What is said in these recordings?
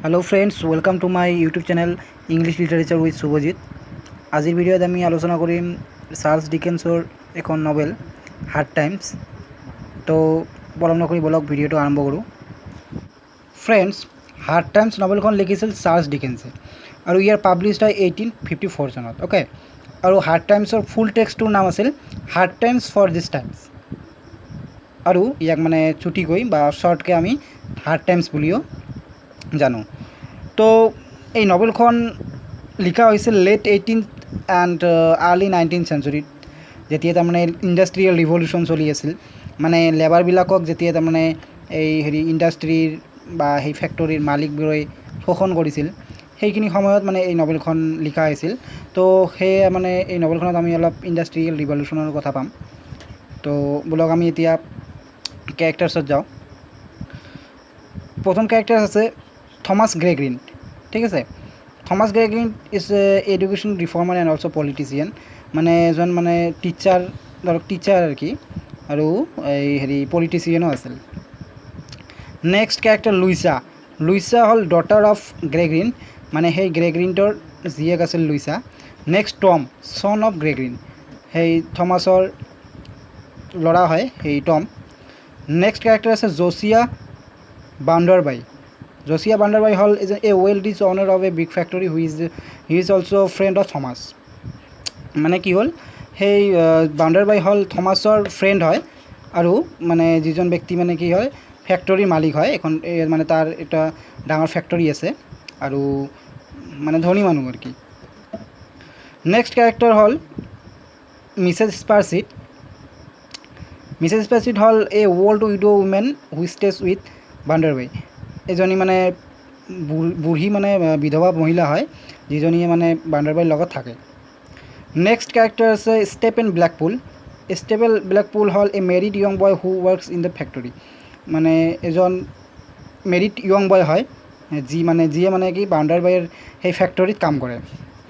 Hello friends welcome to my YouTube channel English literature with Shubhajit. आजिर भिडिओत आमी आलोचना करिम चार्ल्स डिकेन्सर एखन नभेल हार्ड टाइम्स। तो पलम नकरि बलक भिडिओ आरम्भ करूँ। फ्रेंड्स हार्ड टाइम्स नभेलखन लिखिছিল चार्ल्स डिकेन्से और यार पाब्लिश्ड है 1854 सनत। ओके और हार्ड टाइम्सर फुल टेक्स्टर नाम आछिल Hard Times for these times और याक माने छुटीकै बा शर्टके आमी हार्ड टाइम्स बुलिओ जानो। तो ये नभेलखन लिखा होइছিল late 18th and early 19th century जेतिया तारमाने इंडास्ट्रियल रिभल्यूशन चलि आछिल। माने लेबारबिलाকক जेतिया तारमाने এই হেৰি ইণ্ডাষ্ট্ৰিৰ বা সেই ফেক্টৰীৰ মালিকবোৰে শোষণ কৰিছিল সেইখিনি সময়ত মানে এই নভেলখন লিখা হৈছিল। তো সেয়ে মানে এই নভেলখনত আমি অলপ ইণ্ডাষ্ট্ৰিয়েল ৰিভলিউশ্যনৰ কথা পাম। তো বলক আমি এতিয়া ক্যাৰেক্টাৰ্ছত যাওঁ। প্ৰথম ক্যাৰেক্টাৰ আছে थॉमस ग्रे ग्रीन। ठीक है, Thomas Gradgrind is education reformer and also politician माने एजन माने टीचार धरक टीचार और कि और हेरी पलिटिशियनो आछिल। Next character Louisa. लुइसा हल डटार अफ ग्रे ग्रीन माने हे ग्रे ग्रीनटर जीएक आछिल Louisa. Next Tom son of Gradgrind हे थमासर लड़ा है हे टम। नेक्स्ट कैरेक्टर आछे जोसिया बाउंडरबाई। जोसिया बाउंडरबाई हल is a well rich owner of a big factory he is also friend of Thomas. माने कि हल हे बाउंडरबाई हल थॉमसर फ्रेंड है और माने जिजन व्यक्ति माने कि है फैक्टरी मालिक है एखन माने तार एटा डांगर फैक्टरी आछे और माने धनी मानुह और कि। नेक्स्ट कैरेक्टर हल मिसेस स्पारसीड। मिसेस स्पारसीड हल a old widow women who stays with Bounderby. एजनी माने बुढ़ी माने विधवा महिला है जिजनी माने बाउंडरबाईर लगत थाके। नेक्स्ट कैरेक्टर है स्टेफेन ब्लैकपुल। स्टेफेन ब्लैकपुल हल a married young boy who works in the factory माने एजन मेरिड यंग बय है जी माने कि बाउंडरबाईर हे फैक्टरीत काम करे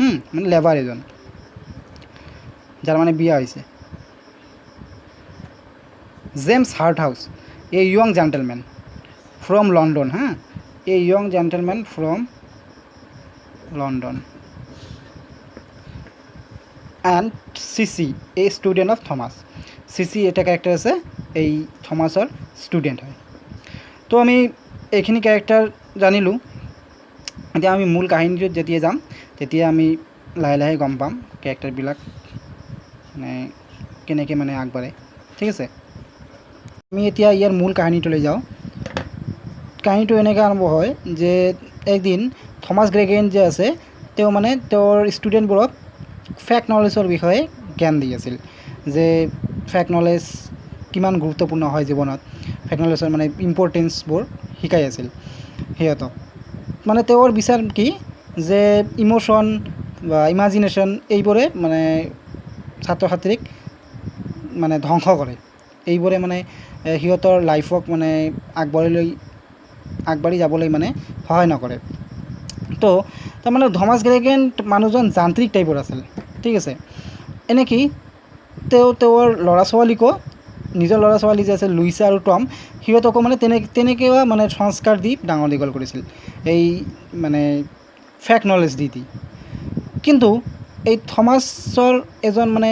माने लेबार एजन जार माने बिया होइसे। James Harthouse a young gentleman from London. हाँ a young gentleman from London and Sissy a student of Thomas. Sissy एटा कैरेक्टर আছে এই থমাসৰ স্টুডেন্ট হয়। তো আমি এইখিনি ক্যারেক্টার জানিলোঁ। এতিয়া আমি মূল কাহিনীটোত যেতিয়া যাম তেতিয়া আমি লাহে লাহে গম পাম ক্যারেক্টারবিলাক মানে কেনেকৈ মানে আগবাঢ়ে। ঠিক আছে, আমি এতিয়া ইয়াৰ মূল কাহিনীটোলৈ যাওঁ। কাহিনীটো এনেকৈ আৰম্ভ হয় যে একদিন থমাস গ্ৰে গ্ৰীন যে আছে তেওঁ মানে তেওঁৰ ষ্টুডেণ্টবোৰক ফেক নলেজৰ বিষয়ে জ্ঞান দি আছিল যে ফেক নলেজ কিমান গুৰুত্বপূৰ্ণ হয় জীৱনত। ফেক নলেজৰ মানে ইম্পৰ্টেঞ্চবোৰ শিকাই আছিল সিহঁতক। মানে তেওঁৰ বিচাৰ কি যে ইমোশ্যন বা ইমাজিনেশ্যন এইবোৰে মানে ছাত্ৰ ছাত্ৰীক মানে ধ্বংস কৰে। এইবোৰে মানে সিহঁতৰ লাইফক মানে আগবাঢ়ি যাবলৈ মানে সহায় নকৰে। তো তাৰমানে থমাস গ্ৰে গ্ৰীন মানুহজন যান্ত্ৰিক টাইপৰ আছিল। ঠিক আছে, এনেকি তেওঁৰ ল'ৰা ছোৱালীকো নিজৰ ল'ৰা ছোৱালী যে আছে লুইছা আৰু টম সিহঁতকো মানে তেনেকৈ মানে সংস্কাৰ দি ডাঙৰ দীঘল কৰিছিল এই মানে ফেক নলেজ দি। কিন্তু এই থমাসৰ এজন মানে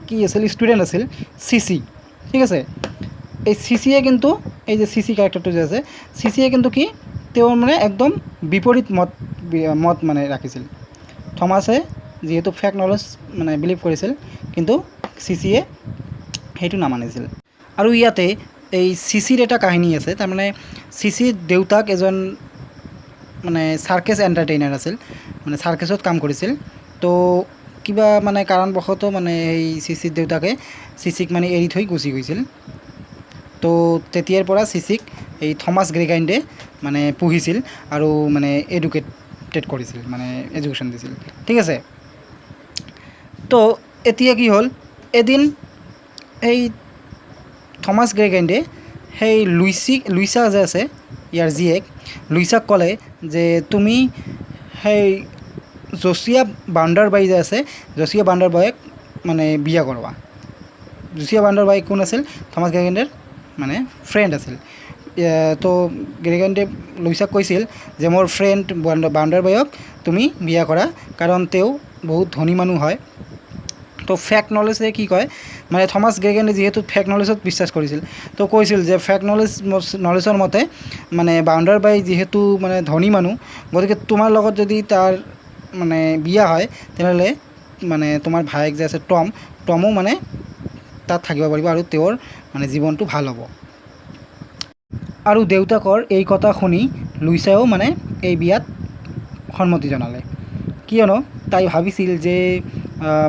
কি আছিল ষ্টুডেণ্ট আছিল চিচি। ঠিক আছে, এই চিচিয়ে কিন্তু এই যে চিচি ক্যারেক্টারটো যে আছে চিচিয়ে কিন্তু কি তেওঁৰ মানে একদম বিপৰীত মত মানে ৰাখিছিল। থমাসে যিহেতু ফেক নলেজ মানে বিলিভ কৰিছিল কিন্তু চিচিয়ে সেইটো নামানিছিল। আৰু ইয়াতে এই চিচিৰ এটা কাহিনী আছে। তাৰমানে চিচিৰ দেউতাক এজন মানে চাৰ্কেছ এণ্টাৰটেইনাৰ আছিল, মানে চাৰ্কেছত কাম কৰিছিল। তো কিবা মানে কাৰণবশতঃ মানে এই চিচিৰ দেউতাকে চিচিক মানে এৰি থৈ গুচি গৈছিল। তো তেতিয়াৰ পৰা চিচিক এই থমাস গ্ৰে গ্ৰীনে মানে পুহিছিল আৰু মানে এডুকেটেড কৰিছিল মানে এডুকেশ্যন দিছিল। ঠিক আছে, তো এতিয়া কি হ'ল এদিন এই থমাস গ্ৰে গ্ৰীনে সেই লুইছা যে আছে ইয়াৰ জীয়েক লুইছাক ক'লে যে তুমি সেই জছিয়া বাউণ্ডাৰবাই যে আছে জছিয়া বাউণ্ডাৰবাইক মানে বিয়া কৰোৱা। জছিয়া বাউণ্ডাৰবাই কোন আছিল থমাস গ্ৰে গ্ৰীনৰ মানে ফ্ৰেণ্ড আছিল। তো গ্ৰেগেণ্টে লুইছাক কৈছিল যে মোৰ ফ্ৰেণ্ড বাউণ্ডাৰবায়ক তুমি বিয়া কৰা, কাৰণ তেওঁ বহুত ধনী মানুহ হয়। তো ফেক্ট নলেজে কি কয়, মানে থমাছ গ্ৰেগেনে যিহেতু ফেক্ট নলেজত বিশ্বাস কৰিছিল, তো কৈছিল যে ফেক্ট নলেজৰ মতে মানে বাউণ্ডাৰবাই যিহেতু মানে ধনী মানুহ, গতিকে তোমাৰ লগত যদি তাৰ মানে বিয়া হয় তেনেহ'লে মানে তোমাৰ ভায়েক যে আছে টমো মানে তাত থাকিব পাৰিব আৰু তেওঁৰ মানে জীৱনটো ভাল হ'ব। আৰু দেউতাকৰ এই কথা শুনি লুইছাও মানে এই বিয়াত সন্মতি জনালে, কিয়নো তাই ভাবিছিল যে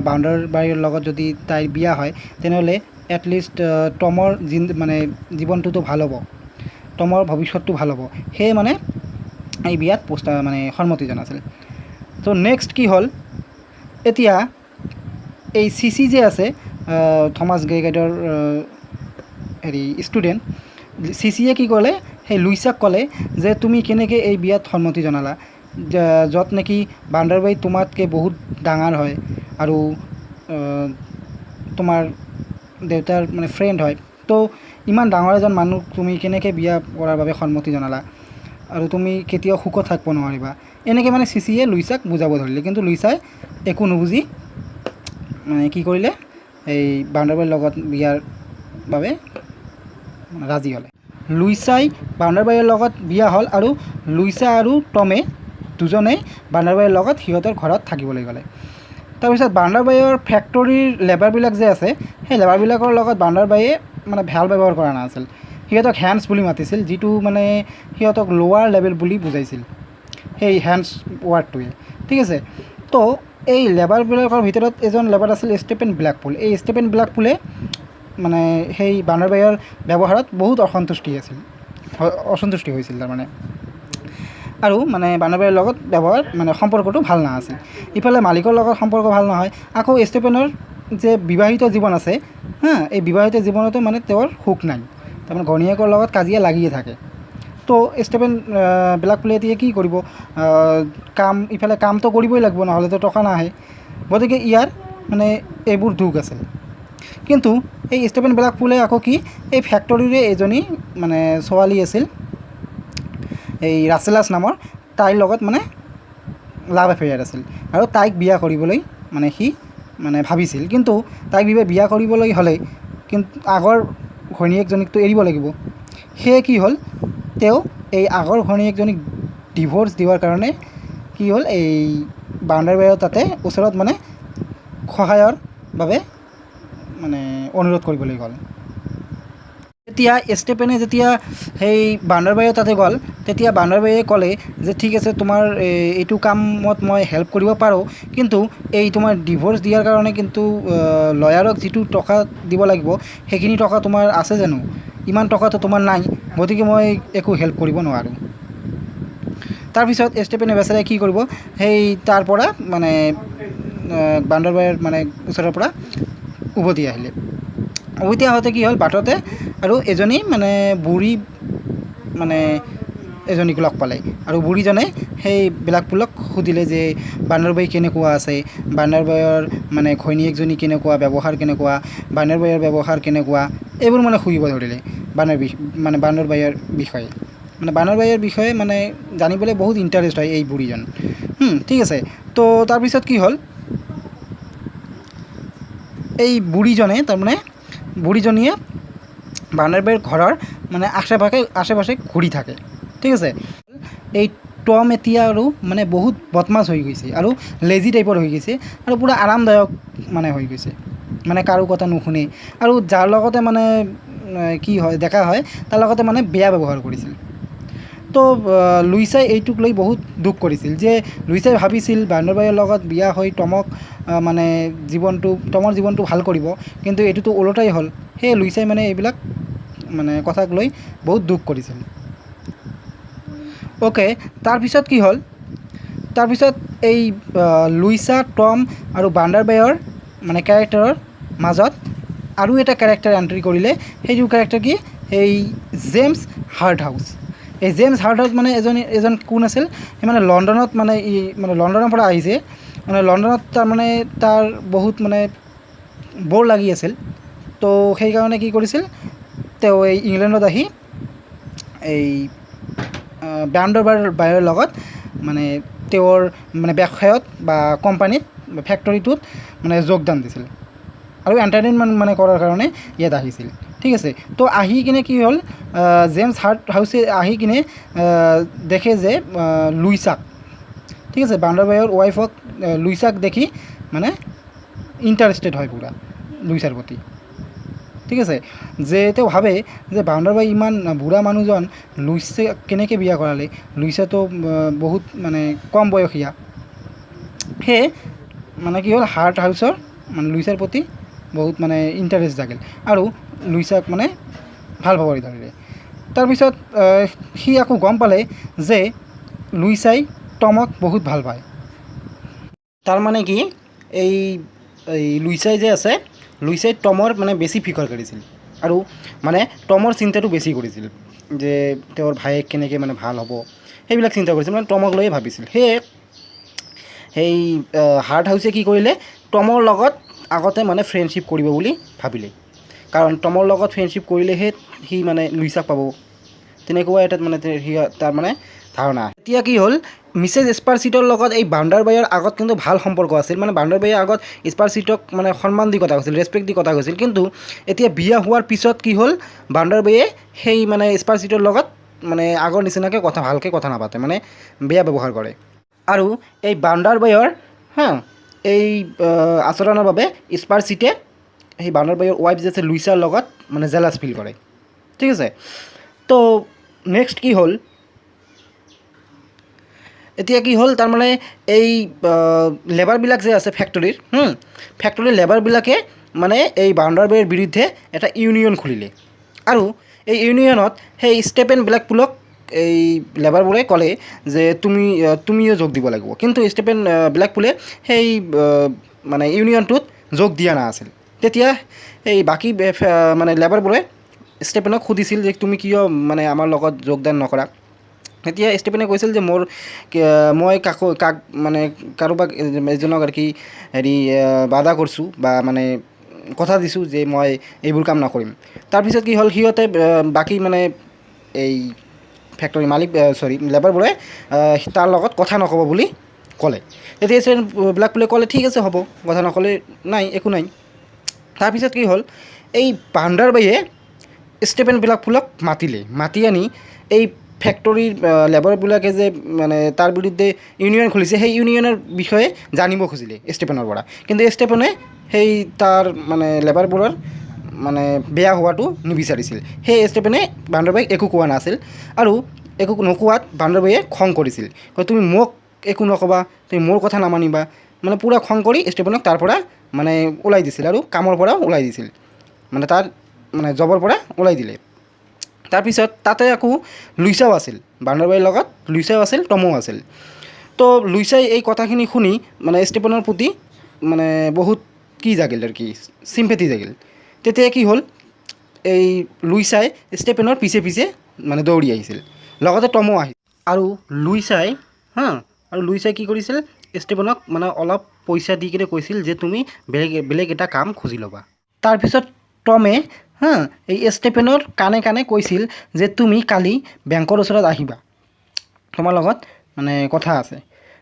বাউণ্ডাৰবাইৰ লগত যদি তাইৰ বিয়া হয় তেনেহ'লে এটলিষ্ট টমৰ মানে জীৱনটোতো ভাল হ'ব, টমৰ ভৱিষ্যতটো ভাল হ'ব, সেয়ে মানে এই বিয়াত মানে সন্মতি জনাইছিল। তো নেক্সট কি হ'ল, এতিয়া এই চিচি যে আছে থমাছ গ্ৰেগেটৰ হেৰি ষ্টুডেণ্ট, চিচিয়ে কি ক'লে, সেই লুইছাক ক'লে যে তুমি কেনেকৈ এই বিয়াত সন্মতি জনালা, য'ত নেকি বাউণ্ডাৰবাই তোমাতকৈ বহুত ডাঙৰ হয় আৰু তোমাৰ দেউতাৰ মানে ফ্ৰেণ্ড হয়, তো ইমান ডাঙৰ এজন মানুহ তুমি কেনেকৈ বিয়া কৰাৰ বাবে সন্মতি জনালা, আৰু তুমি কেতিয়াও সুখত থাকিব নোৱাৰিবা, এনেকৈ মানে চিচিয়ে লুইছাক বুজাব ধৰিলে। কিন্তু লুইছাই একো নুবুজি মানে কি কৰিলে, এই বাউণ্ডাৰবাইৰ লগত বিয়াৰ বাবে ৰাজি হ'লে। লুইছাই বাউণ্ডাৰবাইৰ লগত বিয়া হ'ল আৰু লুইছা আৰু টমে দুজনেই বাউণ্ডাৰবাইৰ লগত সিহঁতৰ ঘৰত থাকিবলৈ গ'লে। তাৰপিছত বাউণ্ডাৰবাইৰ ফেক্টৰীৰ লেবাৰবিলাক যে আছে, সেই লেবাৰবিলাকৰ লগত বাউণ্ডাৰবাইয়ে মানে ভাল ব্যৱহাৰ কৰা নাছিল, সিহঁতক হেণ্ডছ বুলি মাতিছিল, যিটো মানে সিহঁতক লোৱাৰ লেভেল বুলি বুজাইছিল, সেই হেণ্ডছ ৱাৰ্ডটোৱে, ঠিক আছে। তো এই লেবাৰবিলাকৰ ভিতৰত এজন লেবাৰ আছিল ষ্টেফেন ব্লেকপুল। এই ষ্টেফেন ব্লেকপুলে মানে সেই বাউণ্ডাৰবাইৰ ব্যৱহাৰত বহুত অসন্তুষ্টি হৈছিল তাৰমানে, আৰু মানে বাউণ্ডাৰবাইৰ লগত ব্যৱহাৰ মানে সম্পৰ্কটো ভাল নাছিল। ইফালে মালিকৰ লগত সম্পৰ্ক ভাল নহয়, আকৌ ষ্টেফেনৰ যে বিবাহিত জীৱন আছে এই বিবাহিত জীৱনতো মানে তেওঁৰ সুখ নাই, তাৰমানে ঘৈণীয়েকৰ লগত কাজিয়া লাগিয়ে থাকে। তো ষ্টেফেন ব্লেকপুলে এতিয়া কি কৰিব, ইফালে কামটো কৰিবই লাগিব, নহ'লেতো টকা নাহে, গতিকে ইয়াৰ মানে এইবোৰ দুখ আছিল। কিন্তু এই ষ্টেফেন ব্লেকপুলে আকৌ কি, এই ফেক্টৰীৰে এজনী মানে ছোৱালী আছিল, এই ৰাচেলাছ নামৰ, তাইৰ লগত মানে লাভ এফেয়াৰ আছিল, আৰু তাইক বিয়া কৰিবলৈ মানে সি মানে ভাবিছিল। কিন্তু তাইক বিয়া কৰিবলৈ হ'লে কিন্তু আগৰ ঘৈণীয়েকজনীকতো এৰিব লাগিব, সেয়ে কি হ'ল, তেওঁ এই আগৰ ঘৈণীয়েকজনীক ডিভ'ৰ্চ দিয়াৰ কাৰণে কি হ'ল, এই বাউণ্ডাৰবাইৰ তাতে ওচৰত মানে সহায়ৰ বাবে মানে অনুৰোধ কৰিবলৈ গ'ল। তেতিয়া ষ্টেফেনে যেতিয়া সেই বাউণ্ডাৰবাইৰ তাতে গ'ল, তেতিয়া বাউণ্ডাৰবাইয়ে ক'লে যে ঠিক আছে, তোমাৰ এইটো কামত মই হেল্প কৰিব পাৰোঁ, কিন্তু এই তোমাৰ ডিভ'ৰ্চ দিয়াৰ কাৰণে কিন্তু লয়াৰক যিটো টকা দিব লাগিব, সেইখিনি টকা তোমাৰ আছে জানো, ইমান টকাটো তোমাৰ নাই, গতিকে মই একো হেল্প কৰিব নোৱাৰোঁ। তাৰপিছত ষ্টেফেনে বেচেৰাই কি কৰিব, সেই তাৰ পৰা মানে বাউণ্ডাৰবাইৰ মানে ওচৰৰ পৰা উভতি আহিলে। উভতি আহোঁতে কি হ'ল, বাটতে আৰু এজনী মানে বুঢ়ী মানে এজনীক লগ পালে, আৰু বুঢ়ীজনে সেই ব্লেকপুলক সুধিলে যে বাউণ্ডাৰবাই কেনেকুৱা আছে, বাউণ্ডাৰবাইৰ মানে ঘৈণীয়েকজনী কেনেকুৱা, ব্যৱহাৰ কেনেকুৱা, বাউণ্ডাৰবাইৰ ব্যৱহাৰ কেনেকুৱা, এইবোৰ মানে সুধিব ধৰিলে বাউণ্ডাৰবাইৰ বিষয়ে। মানে বাউণ্ডাৰবাইৰ বিষয়ে মানে জানিবলৈ বহুত ইণ্টাৰেষ্ট হয় এই বুঢ়ীজন, ঠিক আছে। তো তাৰপিছত কি হ'ল, এই বুঢ়ীজনীয়ে বাউণ্ডাৰবাইৰ ঘৰৰ মানে আশে পাশে ঘূৰি থাকে, ঠিক আছে। এই টম এতিয়া আৰু মানে বহুত বদমাছ হৈ গৈছে আৰু লেজি টাইপৰ হৈ গৈছে, আৰু পূৰা আৰামদায়ক মানে হৈ গৈছে, মানে কাৰো কথা নুশুনে, আৰু যাৰ লগতে মানে কি হয় দেখা হয় তাৰ লগতে মানে বেয়া ব্যৱহাৰ কৰিছিল। তো লুইছাই এইটোক লৈ বহুত দুখ কৰিছিল, যে লুইছাই ভাবিছিল বাউণ্ডাৰবাইৰ লগত বিয়া হৈ টমৰ জীৱনটো ভাল কৰিব, কিন্তু এইটোতো ওলোটাই হ'ল। সেয়ে লুইছাই মানে এইবিলাক মানে কথাক লৈ বহুত দুখ কৰিছিল। অ'কে, তাৰপিছত কি হ'ল, তাৰপিছত এই লুইছা, টম আৰু বাউণ্ডাৰবাইৰ মানে কেৰেক্টাৰৰ মাজত আৰু এটা কেৰেক্টাৰ এণ্ট্ৰি কৰিলে, সেইটো কেৰেক্টাৰ কি, এই জেমছ হাৰ্টহাউছ। এই জেমছ হাৰ্টহাউছ মানে এজন কোন আছিল, সি মানে লণ্ডনত মানে লণ্ডনৰ পৰা আহিছে, মানে লণ্ডনত তাৰমানে তাৰ বহুত মানে বৰ লাগি আছিল। তো সেইকাৰণে কি কৰিছিল, তেওঁ এই ইংলেণ্ডত আহি এই বাউণ্ডাৰবাৰীৰ লগত মানে তেওঁৰ মানে ব্যৱসায়ত বা কোম্পানীত ফেক্টৰীটোত মানে যোগদান দিছিল আৰু এণ্টাৰটেইনমেণ্ট মানে কৰাৰ কাৰণে ইয়াত আহিছিল। ঠিক আছে, তো আহি কিনে কি হ'ল, জেমছ হাৰ্ট হাউচে আহি কিনে দেখে যে লুইচাক, ঠিক আছে, বাউণ্ডাৰবাৰীৰ ৱাইফক লুইচাক দেখি মানে ইণ্টাৰেষ্টেড হয় পূৰা লুইচাৰ প্ৰতি। ঠিক আছে, যে তেওঁ ভাবে যে বাউণ্ডাৰবাৰী ইমান বুঢ়া মানুহজন লুইছে কেনেকৈ বিয়া কৰালে, লুইচাটো বহুত মানে কম বয়সীয়া। সেয়ে মানে কি হ'ল, হাৰ্ট হাউচৰ মানে লুইচাৰ প্ৰতি বহুত মানে ইণ্টাৰেষ্ট জাগিল আৰু লুইচাক মানে ভাল পাবলৈ ধৰিলে। তাৰপিছত সি আকৌ গম পালে যে লুইচাই টমক বহুত ভাল পায়। তাৰমানে কি, এই লুইচাই যে আছে, লুইচাই টমৰ মানে বেছি ফিকৰ কৰিছিল আৰু মানে টমৰ চিন্তাটো বেছি কৰিছিল যে তেওঁৰ ভায়েক কেনেকৈ মানে ভাল হ'ব, সেইবিলাক চিন্তা কৰিছিল, মানে টমক লৈয়ে ভাবিছিল। সেয়ে সেই হাৰ্ট হাউচে কি কৰিলে, টমৰ লগত আগতে মানে ফ্ৰেণ্ডশ্বিপ কৰিব বুলি ভাবিলে, কাৰণ টমৰ লগত ফ্ৰেণ্ডশ্বিপ কৰিলেহে সি মানে লুইচাক পাব, তেনেকুৱা এটা মানে সি তাৰ মানে ধাৰণা। এতিয়া কি হ'ল, মিছেছ স্পাৰচিটৰ লগত এই বাউণ্ডাৰবাৰীৰ আগত কিন্তু ভাল সম্পৰ্ক আছিল, মানে বাউণ্ডাৰবাৰীৰ আগত স্পাৰচিটক মানে সন্মান দি কথা কৈছিল, ৰেচপেক্ট দি কথা কৈছিল। কিন্তু এতিয়া বিয়া হোৱাৰ পিছত কি হ'ল, বাউণ্ডাৰবাৰীয়ে সেই মানে স্পাৰচিটৰ লগত মানে আগৰ নিচিনাকৈ ভালকৈ কথা নাপাতে, মানে বেয়া ব্যৱহাৰ কৰে। আৰু এই বাউণ্ডাৰবাৰীৰ এই আচৰণৰ বাবে স্পাৰচিটে সেই বাউণ্ডাৰবাৰীৰ ৱাইফ যে আছে লুইচাৰ লগত মানে জেলাছ ফিল কৰে। ঠিক আছে, তো নেক্সট কি হ'ল, এতিয়া কি হ'ল, তাৰমানে এই লেবাৰবিলাক যে আছে ফেক্টৰীৰ লেবাৰবিলাকে মানে এই বাউণ্ডাৰবাৰীৰ বিৰুদ্ধে এটা ইউনিয়ন খুলিলে। আৰু এই ইউনিয়নত সেই ষ্টেফেন ব্লেকপুলক এই লেবাৰবোৰে ক'লে যে তুমিও যোগ দিব লাগিব। কিন্তু ষ্টেফেন ব্লেকপুলে সেই মানে ইউনিয়নটোত যোগ দিয়া নাছিল। তেতিয়া এই বাকী মানে লেবাৰবোৰে ষ্টেফেনক সুধিছিল যে তুমি কিয় মানে আমাৰ লগত যোগদান নকৰা। এতিয়া ষ্টেফেনে কৈছিল যে মই কাক মানে কাৰোবাক এজনক আৰু কি হেৰি বাধা কৰিছোঁ বা মানে কথা দিছোঁ যে মই এইবোৰ কাম নকৰিম। তাৰপিছত কি হ'ল, সিহঁতে বাকী মানে এই ফেক্টৰী মালিক লেবাৰবোৰে তাৰ লগত কথা নক'ব বুলি ক'লে। তেতিয়া ষ্টেফেন ব্লেকপুলে ক'লে ঠিক আছে হ'ব, কথা নক'লে নাই, একো নাই। তাৰপিছত কি হ'ল, এই বাউণ্ডাৰবাৰীয়ে ষ্টেফেন ব্লেকপুলক মাতি আনি এই ফেক্টৰীৰ লেবাৰবিলাকে যে মানে তাৰ বিৰুদ্ধে ইউনিয়ন খুলিছে, সেই ইউনিয়নৰ বিষয়ে জানিব খুজিলে ষ্টেফেনৰ পৰা। কিন্তু ষ্টেফেনে সেই তাৰ মানে লেবাৰবোৰৰ মানে বেয়া হোৱাটো নিবিচাৰিছিল। সেই ষ্টেফেনে বাউণ্ডাৰবাৰীক একো কোৱা নাছিল, আৰু একো নোকোৱাত বাউণ্ডাৰবাৰীয়ে খং কৰিছিল, তুমি মোক একো নক'বা, তুমি মোৰ কথা নামানিবা, মানে পূৰা খং কৰি ষ্টেফেনক তাৰ পৰা মানে ওলাই দিছিল আৰু কামৰ পৰা ওলাই দিছিল, মানে তাৰ মানে জবৰ পৰা ওলাই দিলে। তাৰপিছত তাতে আকৌ লুইচাও আছিল, বাউণ্ডাৰবাৰীৰ লগত লুইচাও আছিল, টমো আছিল। তো লুইচাই এই কথাখিনি শুনি মানে ষ্টেফেনৰ প্ৰতি মানে বহুত কি জাগিল আৰু কি চিম্পেথি জাগিল। তেতিয়া কি হ'ল, এই লুইচাই ষ্টেফেনৰ পিছে মানে দৌৰি আহিছিল, লগতে টমো আহিছিল। আৰু লুইচাই কি কৰিছিল, ষ্টেফেনক মানে অলপ পইচা দি কিনে কৈছিল যে তুমি বেলেগ এটা কাম খুজি ল'বা। তাৰপিছত টমে এই ষ্টেফেনৰ কাণে কাণে কৈছিল যে তুমি কালি বেংকৰ ওচৰত আহিবা, তোমাৰ লগত মানে কথা আছে।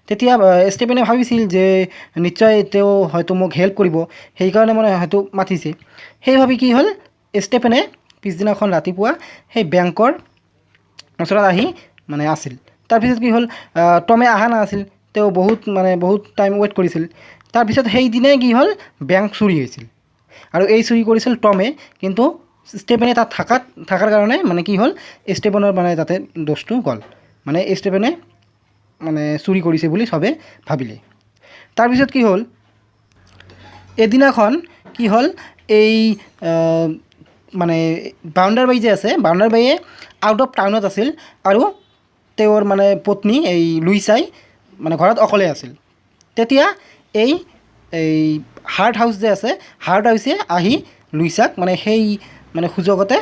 তেতিয়া ষ্টেফেনে ভাবিছিল যে নিশ্চয় তেওঁ হয়তো মোক হেল্প কৰিব, সেইকাৰণে মানে হয়তো মাতিছে। সেই ভাবি কি হ'ল, ষ্টেফেনে পিছদিনাখন ৰাতিপুৱা সেই বেংকৰ ওচৰত আহি মানে আছিল। তাৰপিছত কি হ'ল, টমে অহা নাছিল, তেওঁ বহুত টাইম ৱেইট কৰিছিল। তাৰপিছত সেইদিনাই কি হ'ল, বেংক চুৰি হৈছিল, আৰু এই চুৰি কৰিছিল টমে। কিন্তু ষ্টেফেনে তাত থকাৰ কাৰণে মানে কি হ'ল, ষ্টেফেনৰ মানে তাতে দোষটো গ'ল, মানে ষ্টেফেনে মানে চুৰি কৰিছে বুলি চবে ভাবিলে। তাৰপিছত কি হ'ল, এদিনাখন কি হ'ল, এই মানে বাউণ্ডাৰবাৰী যে আছে, বাউণ্ডাৰবাৰীয়ে আউট অফ টাউনত আছিল, আৰু তেওঁৰ মানে পত্নী এই লুইচাই মানে ঘৰত অকলে আছিল। তেতিয়া এই হাৰ্ট হাউচ যে আছে, হাৰ্ট হাউচে আহি লুইচাক মানে সেই মানে সুযোগতে,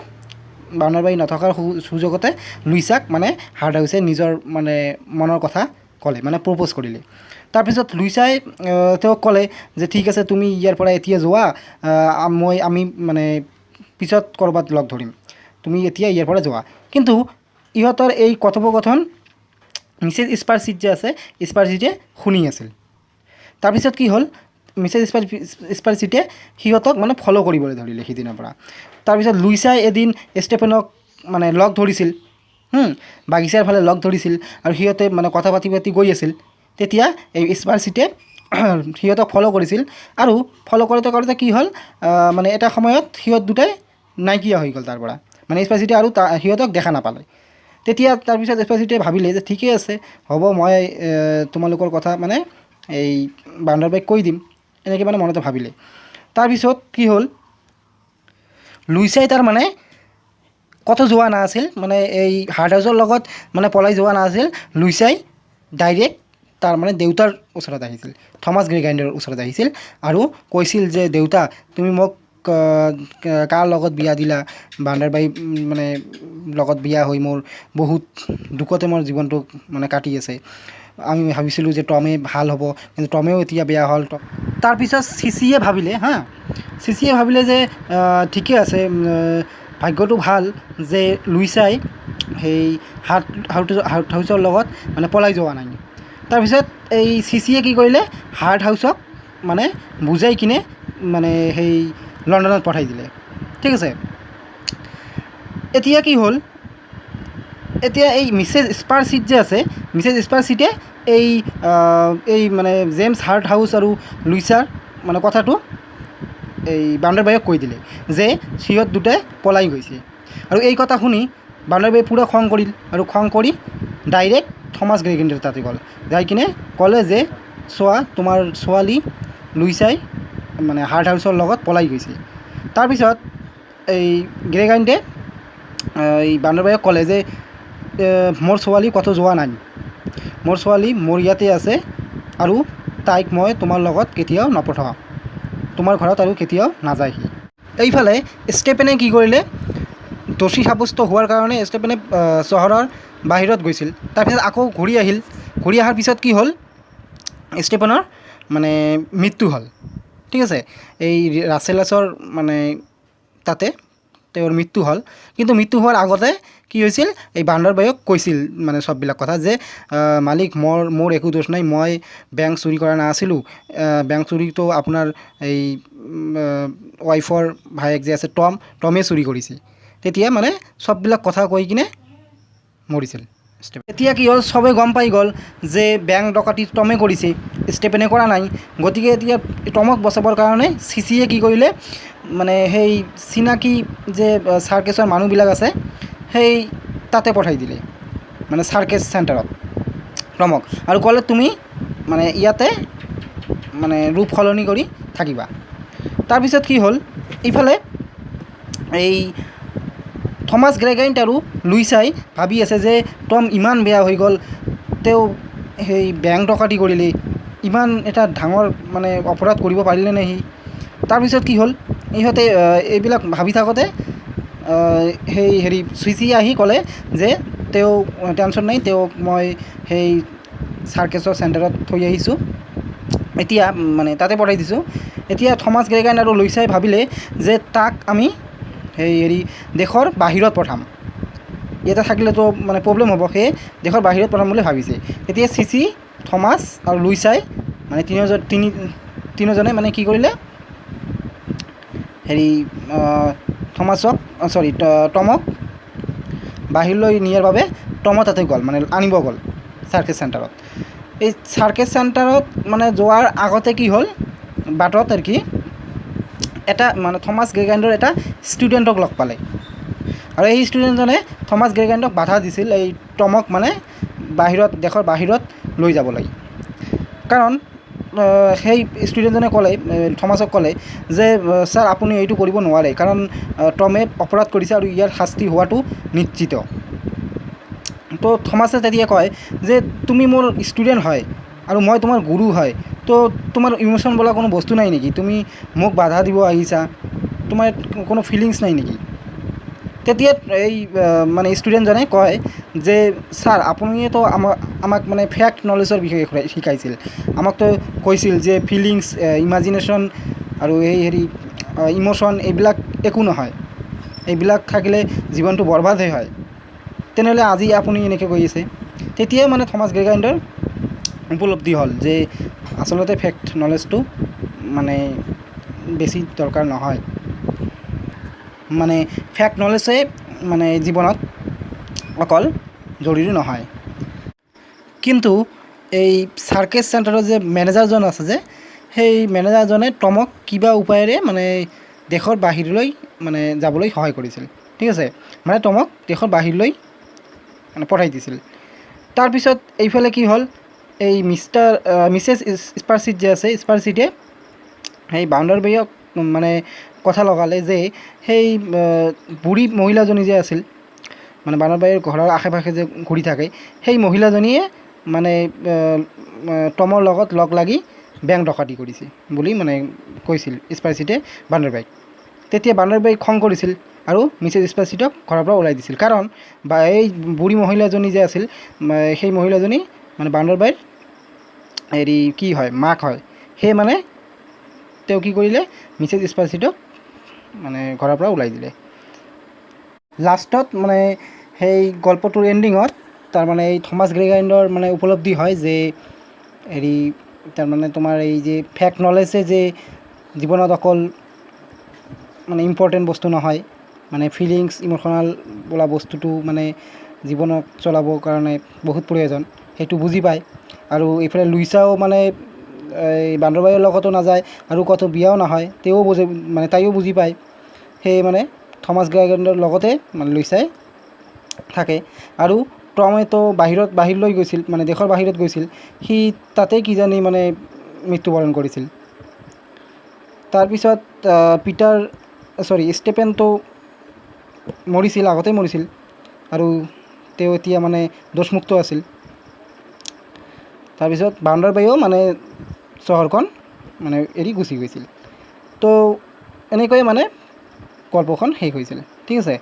বাউণ্ডাৰবাৰী নথকাৰ সুযোগতে লুইচাক মানে হাৰ্ট হাউচে নিজৰ মানে মনৰ কথা ক'লে, মানে প্ৰপ'জ কৰিলে। তাৰপিছত লুইচাই তেওঁক ক'লে যে ঠিক আছে, তুমি ইয়াৰ পৰা এতিয়া যোৱা, আমি মানে পিছত ক'ৰবাত লগ ধৰিম, তুমি এতিয়া ইয়াৰ পৰা যোৱা। কিন্তু ইহঁতৰ এই কথোপকথন মিছেছ স্পাৰ্চিট যে আছে স্পাৰ্চিটে শুনি আছিল। তাৰপিছত কি হ'ল, মিছেছ স্পাৰ্চিটে সিহঁতক মানে ফ'ল' কৰিবলৈ ধৰিলে সিদিনাৰ পৰা। তাৰপিছত লুইচাই এদিন ষ্টেফেনক মানে লগ ধৰিছিল, বাগিচাৰ ফালে লগ ধৰিছিল আৰু সিহঁতে মানে কথা পাতি পাতি গৈ আছিল। তেতিয়া এই স্পাৰ্চিটে সিহঁতক ফ'ল' কৰিছিল আৰু ফ'ল' কৰোঁতে কৰোঁতে কি হ'ল, মানে এটা সময়ত সিহঁত দুটাই নাইকিয়া হৈ গ'ল তাৰ পৰা, মানে স্পাৰ্চিটে আৰু সিহঁতক দেখা নাপালে। তেতিয়া তাৰপিছত স্পাৰ্চিটে ভাবিলে যে ঠিকেই আছে, হ'ব, মই তোমালোকৰ কথা মানে এই বান্দৰবাইক কৈ দিম, এনেকৈ মানে মনতে ভাবিলে। তাৰপিছত কি হ'ল, লুইচাই তাৰ মানে ক'তো যোৱা নাছিল, মানে এই হাৰ্ট হাউচৰ লগত মানে পলাই যোৱা নাছিল। লুইচাই ডাইৰেক্ট তাৰ মানে দেউতাৰ ওচৰত আহিছিল, থমাছ গ্ৰেগাইণ্ডৰ ওচৰত আহিছিল আৰু কৈছিল যে দেউতা, তুমি মোক কাৰ লগত বিয়া দিলা, বান্দৰবাই মানে লগত বিয়া হৈ মোৰ বহুত দুখতে মোৰ জীৱনটো মানে কাটি আছে। আমি ভাবিছিলোঁ যে টমে ভাল হ'ব, কিন্তু টমেও এতিয়া বেয়া হ'ল। তাৰপিছত চিচিয়ে ভাবিলে যে ঠিকে আছে, ভাগ্যটো ভাল যে লুইচাই সেই হাৰ্ট হাউচৰ লগত মানে পলাই যোৱা নাই। তাৰপিছত এই চিচিয়ে কি কৰিলে, হাৰ্ট হাউচক মানে বুজাই কিনে মানে সেই লণ্ডনত পঠাই দিলে। ঠিক আছে, এতিয়া কি হ'ল, এতিয়া এই মিছেছ স্পাৰ্চিট যে আছে, মিছেছ স্পাৰ্চিটে এই মানে জেমছ হাৰ্ট হাউচ আৰু লুইচাৰ মানে কথাটো এই বান্দৰবাইক কৈ দিলে যে সিহঁত দুটাই পলাই গৈছে। আৰু এই কথা শুনি বান্দৰবাই পূৰা খং কৰিল আৰু খং কৰি ডাইৰেক্ট থমাছ গ্ৰেগাইণ্ডৰ তাতে গ'ল, যাই কিনে ক'লে যে চোৱা, তোমাৰ ছোৱালী লুইচাই মানে হাৰ্ট হাউচৰ লগত পলাই গৈছে। তাৰপিছত এই গ্ৰেগাইণ্ডে এই বান্দৰবাইক ক'লে যে মোৰ ছোৱালী ক'তো যোৱা নাই, মোৰ ছোৱালী মোৰ ইয়াতে আছে আৰু তাইক মই তোমাৰ লগত কেতিয়াও নপঠাওঁ, তোমাৰ ঘৰত আৰু কেতিয়াও নাযায়হি। এইফালে ষ্টেফেনে কি কৰিলে, দোষী সাব্যস্ত হোৱাৰ কাৰণে ষ্টেফেনে চহৰৰ বাহিৰত গৈছিল। তাৰপিছত আকৌ ঘূৰি আহিল। ঘূৰি অহাৰ পিছত কি হ'ল, ষ্টেফেনৰ মানে মৃত্যু হ'ল। ঠিক আছে, এই ৰাছেলাছৰ মানে তাতে তেওঁৰ মৃত্যু হ'ল। কিন্তু মৃত্যু হোৱাৰ আগতে কি হৈছিল, এই বান্দৰবাইক কৈছিল মানে চববিলাক কথা যে মালিক, মোৰ একো দোষ নাই, মই বেংক চুৰি কৰা নাছিলোঁ, বেংক চুৰিটো আপোনাৰ এই ৱাইফৰ ভায়েক যে আছে টমে চুৰি কৰিছে। তেতিয়া মানে চববিলাক কথা কৈ কিনে মৰিছিল। এতিয়া কি হ'ল, চবে গম পাই গ'ল যে বেংক ডকাতি টমে কৰিছে, ষ্টেফেনে কৰা নাই। গতিকে এতিয়া টমক বচাবৰ কাৰণে চিচিয়ে কি কৰিলে, মানে সেই চিনাকি যে চাৰ্কেছৰ মানুহবিলাক আছে সেই তাতে পঠাই দিলে, মানে চাৰ্কেছ চেণ্টাৰত টমক, আৰু ক'লে তুমি মানে ইয়াতে মানে ৰূপ সলনি কৰি থাকিবা। তাৰপিছত কি হ'ল, ইফালে এই থমাছ গ্ৰেগাইণ্ড আৰু লুইচাই ভাবি আছে যে টম ইমান বেয়া হৈ গ'ল, তেওঁ সেই বেংক ডকাতি কৰিলে, ইমান এটা ডাঙৰ মানে অপৰাধ কৰিব পাৰিলে নে সি। তাৰপিছত কি হ'ল, ইহঁতে এইবিলাক ভাবি থাকোঁতে সেই চিচিয়ে আহি ক'লে যে তেওঁ টেনশ্যন নাই, তেওঁক মই সেই চাৰ্কেছৰ চেণ্টাৰত থৈ আহিছোঁ, এতিয়া মানে তাতে পঠাই দিছোঁ। এতিয়া থমাছ গ্ৰেগাইণ্ড আৰু লুইচাই ভাবিলে যে তাক আমি সেই দেশৰ বাহিৰত পঠাম, ইয়াতে থাকিলেতো মানে প্ৰব্লেম হ'ব, সেয়ে দেশৰ বাহিৰত পঠাম বুলি ভাবিছে। তেতিয়া চিচি, থমাছ আৰু লুইচাই মানে তিনিজনে মানে কি কৰিলে, টমক বাহিৰলৈ নিয়াৰ বাবে টমৰ তাতে গ'ল, মানে আনিব গ'ল চাৰ্কেছ চেণ্টাৰত। এই চাৰ্কেছ চেণ্টাৰত মানে যোৱাৰ আগতে কি হ'ল, বাটত আৰু কি এটা মানে থমাছ গ্ৰেগাইণ্ডৰ এটা ষ্টুডেণ্টক লগ পালে, আৰু এই ষ্টুডেণ্টজনে থমাছ গ্ৰেগাইণ্ডক বাধা দিছিল এই টমক মানে দেশৰ বাহিৰত লৈ যাবলৈ। কাৰণ সেই ষ্টুডেণ্টজনে ক'লে, থমাছক ক'লে যে ছাৰ, আপুনি এইটো কৰিব নোৱাৰে, কাৰণ টমে অপৰাধ কৰিছে আৰু ইয়াৰ শাস্তি হোৱাটো নিশ্চিত। তো থমাছে তেতিয়া কয় যে তুমি মোৰ ষ্টুডেণ্ট হয় আৰু মই তোমাৰ গুৰু হয়, তো তোমাৰ ইমোশ্যন বোলা কোনো বস্তু নাই নেকি, তুমি মোক বাধা দিব আহিছা, তোমাৰ কোনো ফিলিংছ নাই নেকি। তেতিয়া এই মানে ষ্টুডেণ্টজনে কয় যে ছাৰ, আপুনিতো আমাক মানে ফেক্ট নলেজৰ বিষয়ে শিকাইছিল, আমাকতো কৈছিল যে ফিলিংছ, ইমাজিনেশ্যন আৰু ইমোশ্যন এইবিলাক একো নহয়, এইবিলাক থাকিলে জীৱনটো বৰবাদহে হয়। তেনেহ'লে আজি আপুনি এনেকৈ কৈ আছে। তেতিয়াই মানে থমাছ গ্ৰেগাৰিণ্ডৰ উপলব্ধি হ'ল যে আচলতে ফেক্ট নলেজটো মানে বেছি দৰকাৰ নহয়, মানে ফেক্ট নলেজে মানে জীৱনত অকল জৰুৰী নহয়। কিন্তু এই চাৰ্কেছ চেণ্টাৰৰ যে মেনেজাৰজন আছে যে, সেই মেনেজাৰজনে টমক কিবা উপায়েৰে মানে দেশৰ বাহিৰলৈ মানে যাবলৈ সহায় কৰিছিল। ঠিক আছে, মানে টমক দেশৰ বাহিৰলৈ মানে পঠাই দিছিল। তাৰপিছত এইফালে কি হ'ল, এই মিছেছ স্পাৰচিট যে আছে, স্পাৰচিটে সেই বাউণ্ডাৰবেয়ক মানে কথা লগালে যে সেই বুঢ়ী মহিলাজনী যে আছিল, মানে বাউণ্ডাৰবেয়ৰ ঘৰৰ আশে পাশে যে ঘূৰি থাকে, সেই মহিলাজনীয়ে মানে টমৰ লগত লগ লাগি বেংক ডকাতি কৰিছে বুলি মানে কৈছিল স্পাৰচিটে বাউণ্ডাৰবেয়ক। তেতিয়া বাউণ্ডাৰবেয়ক খং কৰিছিল আৰু মিছেছ স্পাৰচিটক ঘৰৰ পৰা ওলাই দিছিল। কাৰণ বা এই বুঢ়ী মহিলাজনী যে আছিল, সেই মহিলাজনী মানে বাউণ্ডাৰবেয়ৰ হেৰি কি হয়, মাক হয়। সেই মানে তেওঁ কি কৰিলে, মিছেছ স্পাৰচিটক মানে ঘৰৰ পৰা ওলাই দিলে। লাষ্টত মানে সেই গল্পটোৰ এণ্ডিঙত তাৰমানে এই থমাছ গ্ৰেগাৰিণ্ডৰ মানে উপলব্ধি হয় যে হেৰি তাৰমানে তোমাৰ এই যে ফেক্ট নলেজে যে জীৱনত অকল মানে ইম্পৰ্টেণ্ট বস্তু নহয়, মানে ফিলিংছ ইম'শ্যনেল বোলা বস্তুটো মানে জীৱনক চলাবৰ কাৰণে বহুত প্ৰয়োজন, সেইটো বুজি পায়। আৰু এইফালে লুইচাও মানে এই বাউণ্ডাৰবেয়ৰ লগতো নাযায় আৰু ক'তো বিয়াও নহয়, তেওঁ মানে তাইও বুজি পায়। সেয়ে মানে থমাছ গ্ৰেগাৰিণ্ডৰ লগতে মানে লুইচাই থাকে। আৰু টমেতো বাহিৰলৈ গৈছিল, মানে দেশৰ বাহিৰত গৈছিল, সি তাতেই কিজানি মানে মৃত্যুবৰণ কৰিছিল। তাৰপিছত ষ্টেপেনটো মৰিছিল, আগতেই মৰিছিল, আৰু তেওঁ এতিয়া মানে দোষমুক্ত আছিল। তাৰপিছত বাউণ্ডাৰবেয়ো মানে চহৰখন মানে এৰি গুচি গৈছিল। তো এনেকৈয়ে মানে গল্পখন শেষ হৈছিল। ঠিক আছে।